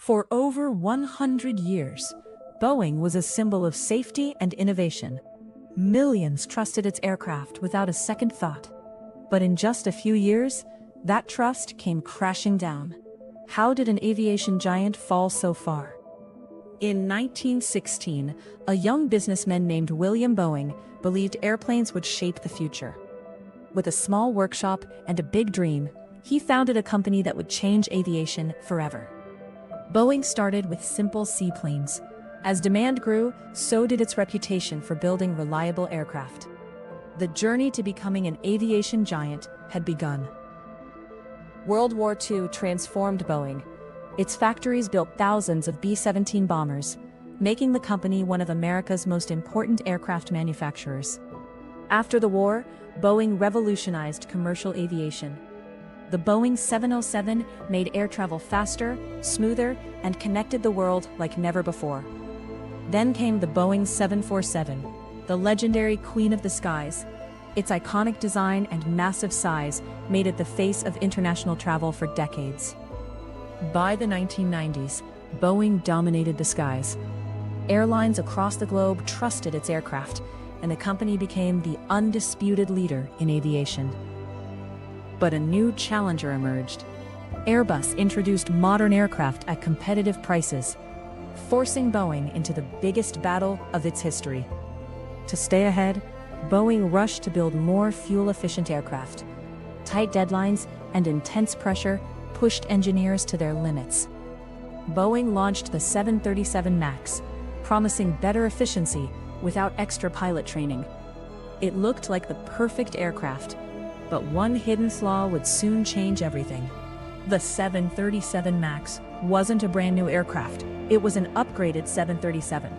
For over 100 years, Boeing was a symbol of safety and innovation. Millions trusted its aircraft without a second thought. But in just a few years, that trust came crashing down. How did an aviation giant fall so far? In 1916, a young businessman named William Boeing believed airplanes would shape the future. With a small workshop and a big dream, he founded a company that would change aviation forever. Boeing started with simple seaplanes. As demand grew, so did its reputation for building reliable aircraft. The journey to becoming an aviation giant had begun. World War II transformed Boeing. Its factories built thousands of B-17 bombers, making the company one of America's most important aircraft manufacturers. After the war, Boeing revolutionized commercial aviation. The Boeing 707 made air travel faster, smoother, and connected the world like never before. Then came the Boeing 747, the legendary queen of the skies. Its iconic design and massive size made it the face of international travel for decades. By the 1990s, Boeing dominated the skies. Airlines across the globe trusted its aircraft, and the company became the undisputed leader in aviation. But a new challenger emerged. Airbus introduced modern aircraft at competitive prices, forcing Boeing into the biggest battle of its history. To stay ahead, Boeing rushed to build more fuel-efficient aircraft. Tight deadlines and intense pressure pushed engineers to their limits. Boeing launched the 737 MAX, promising better efficiency without extra pilot training. It looked like the perfect aircraft, but one hidden flaw would soon change everything. The 737 MAX wasn't a brand new aircraft, it was an upgraded 737.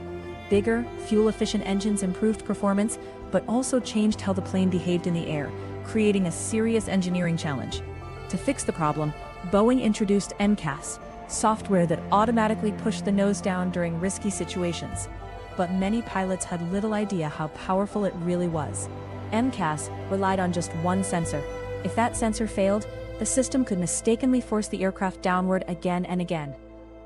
Bigger, fuel-efficient engines improved performance, but also changed how the plane behaved in the air, creating a serious engineering challenge. To fix the problem, Boeing introduced MCAS, software that automatically pushed the nose down during risky situations. But many pilots had little idea how powerful it really was. MCAS relied on just one sensor. If that sensor failed, the system could mistakenly force the aircraft downward again and again.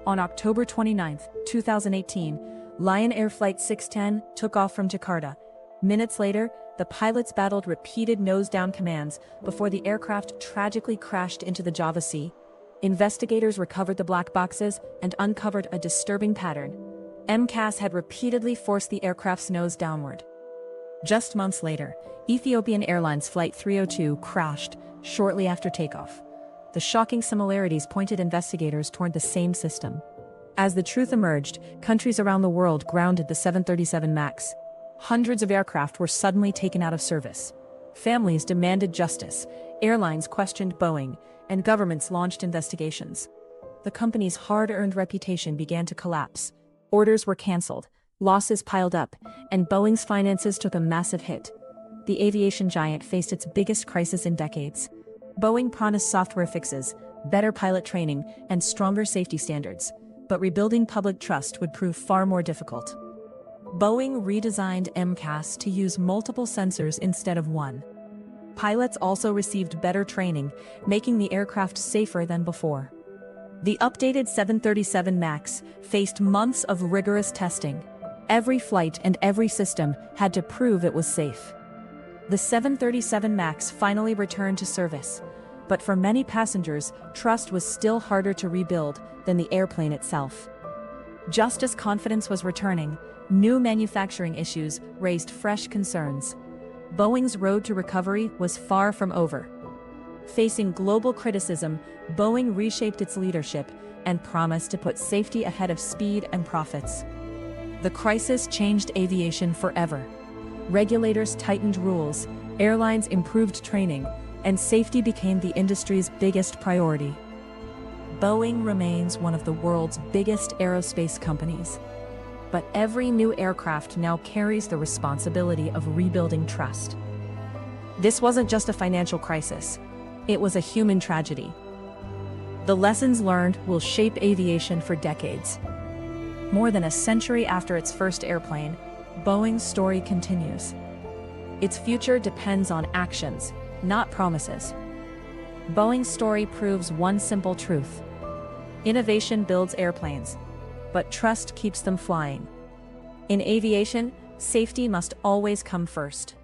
On October 29, 2018, Lion Air Flight 610 took off from Jakarta. Minutes later, the pilots battled repeated nose-down commands before the aircraft tragically crashed into the Java Sea. Investigators recovered the black boxes and uncovered a disturbing pattern. MCAS had repeatedly forced the aircraft's nose downward. Just months later, Ethiopian Airlines Flight 302 crashed shortly after takeoff. The shocking similarities pointed investigators toward the same system. As the truth emerged, countries around the world grounded the 737 MAX. Hundreds of aircraft were suddenly taken out of service. Families demanded justice, airlines questioned Boeing, and governments launched investigations. The company's hard-earned reputation began to collapse. Orders were canceled, losses piled up, and Boeing's finances took a massive hit. The aviation giant faced its biggest crisis in decades. Boeing promised software fixes, better pilot training, and stronger safety standards. But rebuilding public trust would prove far more difficult. Boeing redesigned MCAS to use multiple sensors instead of one. Pilots also received better training, making the aircraft safer than before. The updated 737 MAX faced months of rigorous testing. Every flight and every system had to prove it was safe. The 737 MAX finally returned to service, but for many passengers, trust was still harder to rebuild than the airplane itself. Just as confidence was returning, new manufacturing issues raised fresh concerns. Boeing's road to recovery was far from over. Facing global criticism, Boeing reshaped its leadership and promised to put safety ahead of speed and profits. The crisis changed aviation forever. Regulators tightened rules, airlines improved training, and safety became the industry's biggest priority. Boeing remains one of the world's biggest aerospace companies. But every new aircraft now carries the responsibility of rebuilding trust. This wasn't just a financial crisis, it was a human tragedy. The lessons learned will shape aviation for decades. More than a century after its first airplane, Boeing's story continues. Its future depends on actions, not promises. Boeing's story proves one simple truth. Innovation builds airplanes, but trust keeps them flying. In aviation, safety must always come first.